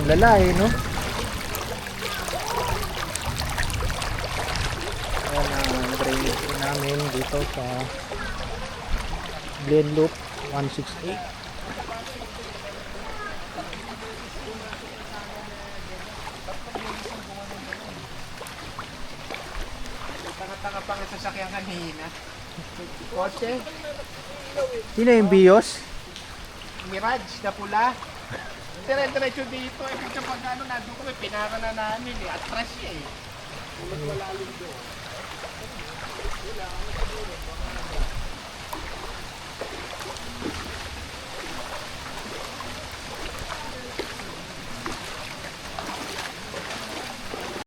lala eh, no? Ayan ang drainage namin dito sa Glen Loop 168. Tanga-tanga pang sasakyan kanina. Kotse, Sino yung Bios? Mirage na pula. Dire-diretso dito eh. Kasi pag ano, nandun kami, pinara na namin eh. Atras siya eh.